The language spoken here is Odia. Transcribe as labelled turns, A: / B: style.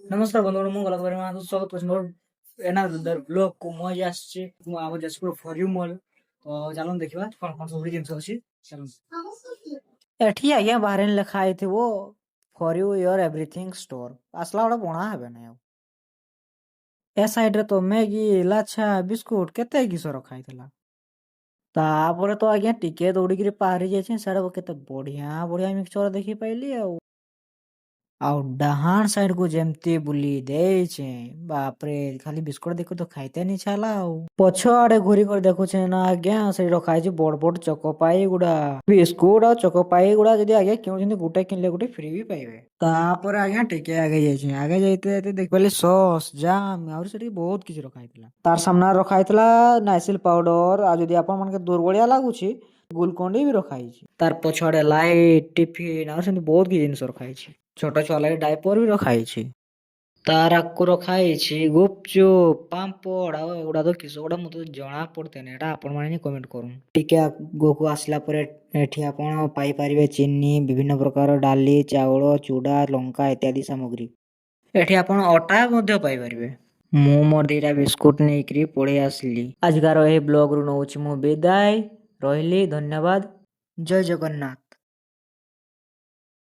A: नमस्कार बंधुगण ମୁଁ ଗଲା ପରେ ଆପଣଙ୍କୁ ସ୍ୱାଗତ କରୁଛି ମୋର ଏନାଦର ବ୍ଲଗକୁ ମୁଁ ଆଜି ଆସିଛି ଆମ ଯାଜପୁର ଫର ୟୁ ମଲ୍। ତ ଚାଲନ୍ତୁ ଦେଖିବା କ'ଣ କ'ଣ ସବୁ ଜିନିଷ ଅଛି। ଚାଲନ୍ତୁ ଏଠି ଆଜ୍ଞା ବାହାରେ ଲେଖା ହେଇଥିବ for you your everything store. ଆସିଲା ଗୋଟେ ବଣା ହେବେ ନାହିଁ ଆଉ ଏ ସାଇଡରେ ତ ମ୍ୟାଗି ଲାଛା ବିସ୍କୁଟ କେତେ କିସ ରଖା ହେଇଥିଲା। ତାପରେ ତ ଆଜ୍ଞା ଟିକେ ଦୌଡ଼ିକିରି ପାରି ଯାଇଛି ସିଆଡ଼େ କେତେ ବଢ଼ିଆ ବଢ଼ିଆ ମିକ୍ସଚର ଦେଖି ପାଇଲି ଆଉ ଡାହାଣ ସାଇଡ କୁ ଯେମିତି ବୁଲି ଦେଇଛେ ବାପରେ ଖାଲି ବିସ୍କୁଟ ଦେଖୁ ତ ଖାଇତେ ନି ଇଚ୍ଛା ହେଲା ଆଉ ପଛ ଆଡେ ଘୁରି କରି ଦେଖୁଛେ ନା ଆଜ୍ଞା ସେଠି ରଖା ହେଇଛି ବଡ ବଡ ଚକୋପାଇ ଗୁଡା ବିସ୍କୁଟ ଆଉ ଚକୋପାଇ ଗୁଡା ଯଦି ଆଜ୍ଞା କିଣୁଛନ୍ତି ଗୋଟେ କିଣିଲେ ଗୋଟେ ଫ୍ରି ବି ପାଇବେ। ତାପରେ ଆଜ୍ଞା ଟିକେ ଆଗେ ଯାଇଛି ଆଗେ ଯାଇତେ ଯାଇତେ ଦେଖିପାରିଲି ସସ୍ ଜାମ୍ ଆହୁରି ସେଠି ବହୁତ କିଛି ରଖା ହେଇଥିଲା। ତାର ସାମ୍ନାରେ ରଖା ହେଇଥିଲା ନାଇସିଲ ପାଉଡର ଆଉ ଯଦି ଆପଣ ମାନଙ୍କୁ ଦୁର୍ବଳିଆ ଲାଗୁଛି ଗୁଲକଣ୍ଡି ବି ରଖା ହେଇଛି। ତାର ପଛଆଡେ ଲାଇଟ ଟିଫିନ ଆଉ ସେମିତି ବହୁତ କିଛି ଜିନିଷ ରଖା ହେଇଛି। ଛୋଟ ଛୁଆ ଲାଗି ଡାଇପର ବି ରଖା ହେଇଛି। ତାର ଆଗକୁ ରଖା ହେଇଛି ଗୁପଚୁପ ପାମ୍ପଡ ଆଉ ଏଗୁଡା ତ କିସ ଗୁଡା ମତେ ଜଣା ପଡୁନି ଏଟା ଆପଣ ମାନେ ହିଁ କମେଣ୍ଟ କରନ୍ତୁ। ଟିକେ ଆଗକୁ ଆସିଲା ପରେ ଏଠି ଆପଣ ପାଇପାରିବେ ଚିନି ବିଭିନ୍ନ ପ୍ରକାର ଡାଲି ଚାଉଳ ଚୁଡା ଲଙ୍କା ଇତ୍ୟାଦି ସାମଗ୍ରୀ। ଏଠି ଆପଣ ଅଟା ମଧ୍ୟ ପାଇପାରିବେ। ମୁଁ ମୋର ଦିଟା ବିସ୍କୁଟ ନେଇକରି ପଳେଇ ଆସିଲି। ଆଜିକାର ଏହି ବ୍ଲଗରୁ ନଉଛି ମୁଁ ବିଦାୟ ରହିଲି ଧନ୍ୟବାଦ ଜୟ ଜଗନ୍ନାଥ।